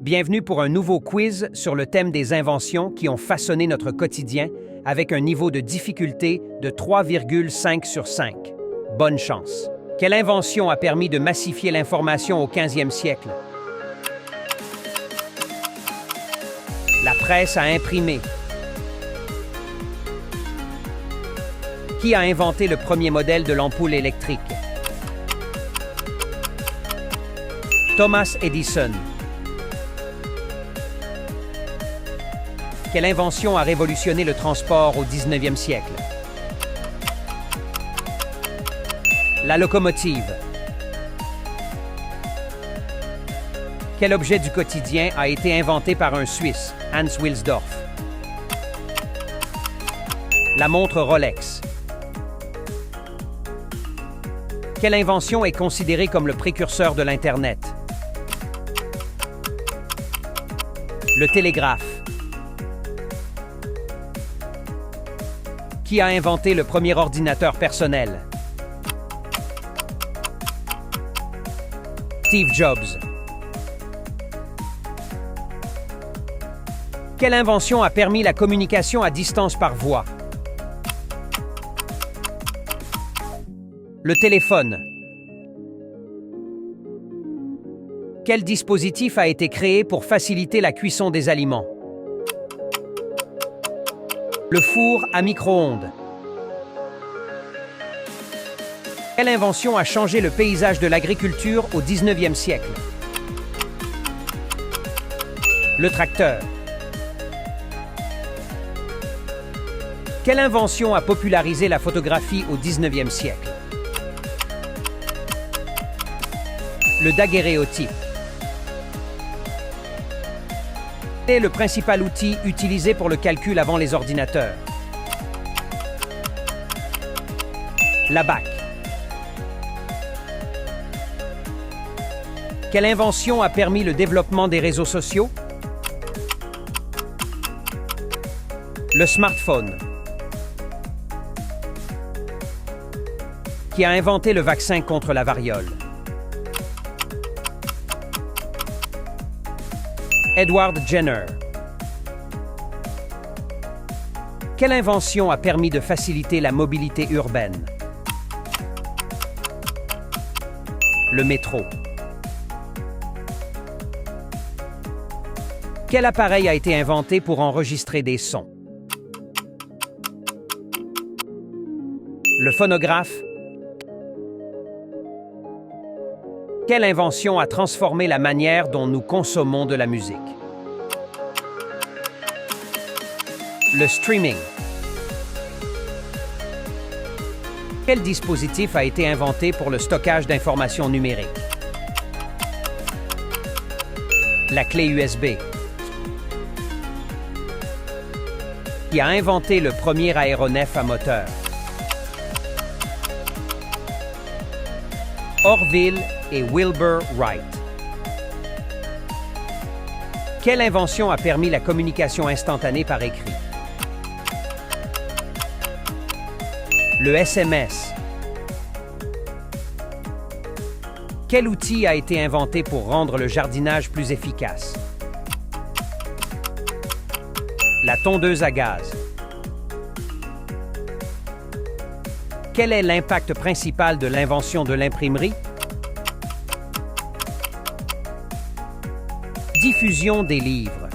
Bienvenue pour un nouveau quiz sur le thème des inventions qui ont façonné notre quotidien avec un niveau de difficulté de 3,5 sur 5. Bonne chance. Quelle invention a permis de massifier l'information au 15e siècle? La presse à imprimer. Qui a inventé le premier modèle de l'ampoule électrique? Thomas Edison. Quelle invention a révolutionné le transport au 19e siècle? La locomotive. Quel objet du quotidien a été inventé par un Suisse, Hans Wilsdorf? La montre Rolex. Quelle invention est considérée comme le précurseur de l'Internet? Le télégraphe. Qui a inventé le premier ordinateur personnel? Steve Jobs. Quelle invention a permis la communication à distance par voix? Le téléphone. Quel dispositif a été créé pour faciliter la cuisson des aliments? Le four à micro-ondes. Quelle invention a changé le paysage de l'agriculture au 19e siècle? Le tracteur. Quelle invention a popularisé la photographie au 19e siècle? Le daguerréotype. Quel est le principal outil utilisé pour le calcul avant les ordinateurs? L'abac. Quelle invention a permis le développement des réseaux sociaux? Le smartphone. Qui a inventé le vaccin contre la variole? Edward Jenner. Quelle invention a permis de faciliter la mobilité urbaine? Le métro. Quel appareil a été inventé pour enregistrer des sons? Le phonographe. Quelle invention a transformé la manière dont nous consommons de la musique? Le streaming. Quel dispositif a été inventé pour le stockage d'informations numériques? La clé USB. Qui a inventé le premier aéronef à moteur? Orville et Wilbur Wright. Quelle invention a permis la communication instantanée par écrit? Le SMS. Quel outil a été inventé pour rendre le jardinage plus efficace? La tondeuse à gaz. Quel est l'impact principal de l'invention de l'imprimerie? Diffusion des livres.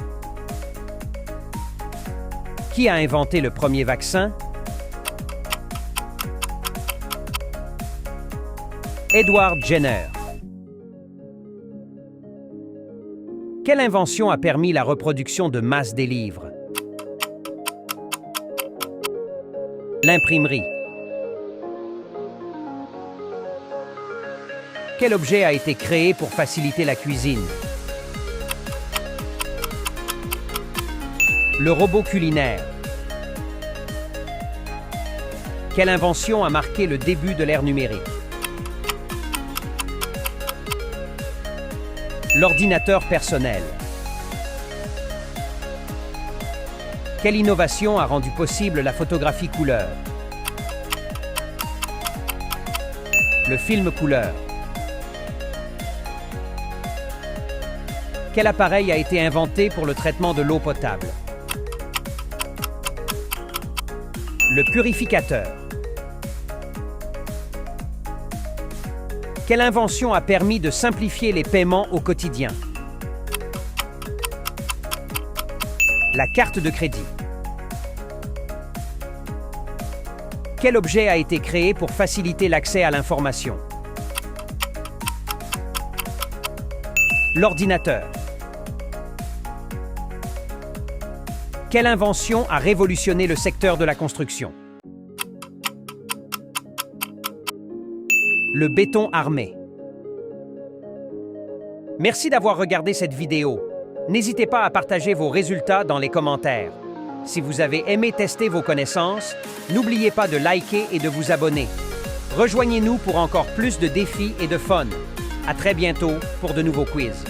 Qui a inventé le premier vaccin? Edward Jenner. Quelle invention a permis la reproduction de masse des livres? L'imprimerie. Quel objet a été créé pour faciliter la cuisine? Le robot culinaire. Quelle invention a marqué le début de l'ère numérique? L'ordinateur personnel. Quelle innovation a rendu possible la photographie couleur? Le film couleur. Quel appareil a été inventé pour le traitement de l'eau potable? Le purificateur. Quelle invention a permis de simplifier les paiements au quotidien? La carte de crédit. Quel objet a été créé pour faciliter l'accès à l'information? L'ordinateur. Quelle invention a révolutionné le secteur de la construction? Le béton armé. Merci d'avoir regardé cette vidéo. N'hésitez pas à partager vos résultats dans les commentaires. Si vous avez aimé tester vos connaissances, n'oubliez pas de liker et de vous abonner. Rejoignez-nous pour encore plus de défis et de fun. À très bientôt pour de nouveaux quiz.